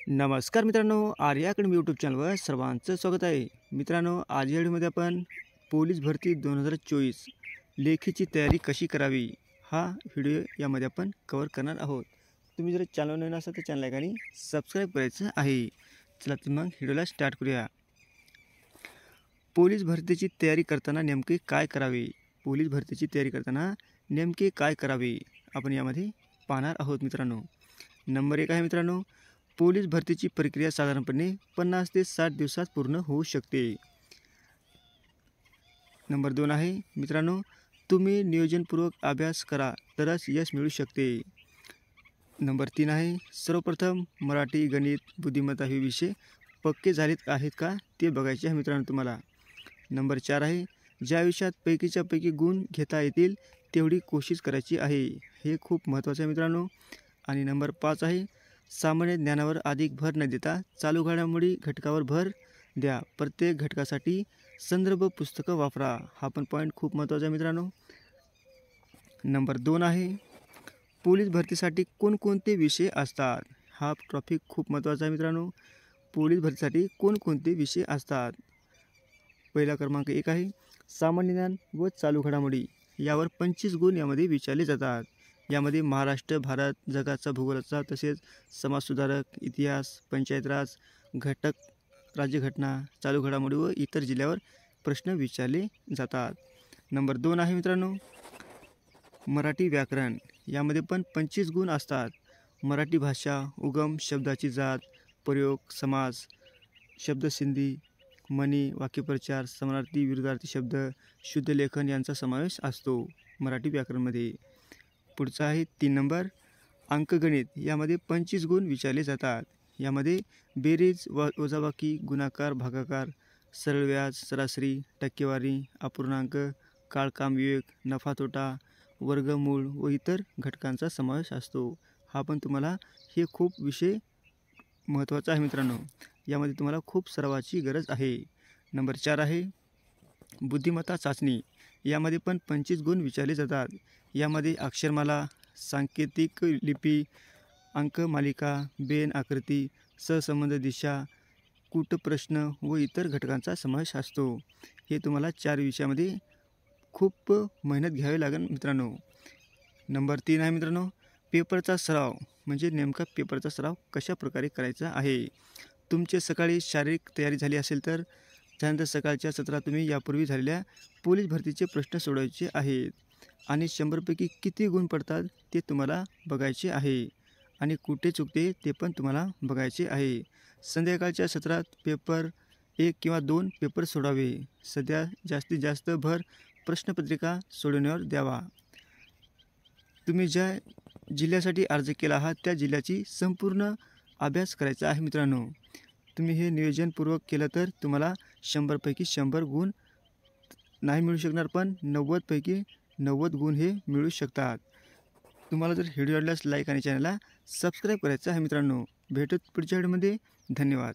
नमस्कार मित्रांनो, Arya academy YouTube चॅनलवर सर्वांचं स्वागत आहे. मित्रांनो, आज या व्हिडिओमध्ये आपण पोलीस भरती 2024 लेखीची तयारी कशी करावी हा व्हिडिओ यामध्ये आपण कव्हर करणार आहोत. तुम्ही जर चॅनल नवीन असाल तर चॅनल लाईक आणि सबस्क्राईब करायचं आहे. चला तर मग व्हिडिओला स्टार्ट करूया. पोलीस भरतीची तयारी करताना नेमके काय करावे? पोलीस भरतीची तयारी करताना नेमके काय करावे आपण यामध्ये पाहणार आहोत मित्रांनो. नंबर 1 आहे मित्रांनो, पोलीस भरतीची प्रक्रिया साधारणपणे 50 ते 60 दिवसात पूर्ण होऊ शकते. नंबर 2 आहे मित्रांनो, तुम्ही नियोजनपूर्वक अभ्यास करा तरच यश मिळू शकते. नंबर 3 आहे, सर्वप्रथम मराठी, गणित, बुद्धिमत्ता हे विषय पक्के झालेत आहेत का ते बघायचे आहे मित्रांनो तुम्हाला. नंबर 4 आहे, ज्या विषयात पैकीच्या पैकी गुण घेता येतील तेवढी कोशिश करायची आहे. हे खूप महत्त्वाचं आहे मित्रांनो. आणि नंबर 5 आहे, सामान्य ज्ञानावर अधिक भर न देता चालू घडामोडी घटकावर भर द्या. प्रत्येक घटकासाठी संदर्भ पुस्तकं वापरा. हा पण पॉईंट खूप महत्त्वाचा आहे मित्रांनो. नंबर 2 आहे, पोलीस भरतीसाठी कोणकोणते विषय असतात. हा टॉपिक खूप महत्त्वाचा आहे मित्रांनो. पोलीस भरतीसाठी कोणकोणते विषय असतात. पहिला क्रमांक 1 आहे, सामान्य ज्ञान व चालू घडामोडी. यावर 25 गुण यामध्ये विचारले जातात. यामध्ये महाराष्ट्र, भारत, जगाचा भूगोलाचा, तसेच समाजसुधारक, इतिहास, पंचायत राज, घटक, राज्यघटना, चालू घडामोडी व इतर जिल्ह्यावर प्रश्न विचारले जातात. नंबर 2 आहे मित्रांनो, मराठी व्याकरण. यामध्ये पण 25 गुण असतात. मराठी भाषा, उगम, शब्दाची जात, प्रयोग, समास, शब्दसिंधी, म्हणी, वाक्यप्रचार, समानार्थी, विरुद्धार्थी शब्द, शुद्ध लेखन यांचा समावेश असतो मराठी व्याकरणमध्ये. पुढचा आहे 3 नंबर, अंकगणित. यामध्ये 25 गुण विचारले जातात. यामध्ये बेरीज, वजाबाकी, गुणाकार, भागाकार, सरळ व्याज, सरासरी, टक्केवारी, अपूर्णांक, काळ, काम, विवेक, नफा तोटा, वर्गमूळ व इतर घटकांचा समावेश असतो. हा पण तुम्हाला हे खूप विषय महत्त्वाचा आहे मित्रांनो. यामध्ये तुम्हाला खूप सरावाची गरज आहे. नंबर 4 आहे, बुद्धिमत्ता चाचणी. यामध्ये पण 25 गुण विचारले जातात. यामध्ये अक्षरमाला, सांकेतिक लिपी, अंकमालिका, बेन आकृती, सहसंबंध दिशा, कूटप्रश्न व इतर घटकांचा समावेश असतो. हे तुम्हाला 4 विषयामध्ये खूप मेहनत घ्यावी लागेल मित्रांनो. नंबर 3 आहे मित्रांनो, पेपरचा सराव. म्हणजे नेमका पेपरचा सराव कशा प्रकारे करायचा आहे. तुमचे सकाळी शारीरिक तयारी झाली असेल तर त्यानंतर सकाळच्या सत्रात तुम्ही यापूर्वी झालेल्या पोलीस भरतीचे प्रश्न सोडवायचे आहेत आणि 100पैकी किती गुण पडतात ते तुम्हाला बघायचे आहे आणि कुठे चुकते ते पण तुम्हाला बघायचे आहे. संध्याकाळच्या सत्रात पेपर 1 किंवा 2 पेपर सोडावे. सध्या जास्तीत जास्त भर प्रश्नपत्रिका सोडवण्यावर द्यावा. तुम्ही ज्या जिल्ह्यासाठी अर्ज केला आहात त्या जिल्ह्याची संपूर्ण अभ्यास करायचा आहे मित्रांनो. तुम्ही हे नियोजनपूर्वक केलं तर तुम्हाला 100पैकी 100 गुण नाही मिळू शकणार, पण 90पैकी 90 गुण हे मिळू शकतात. तुम्हाला जर व्हिडिओ आवडल्यास लाईक आणि चॅनलला सबस्क्राईब करायचं आहे मित्रांनो. भेटूत पुढच्या व्हिडिओमध्ये. धन्यवाद.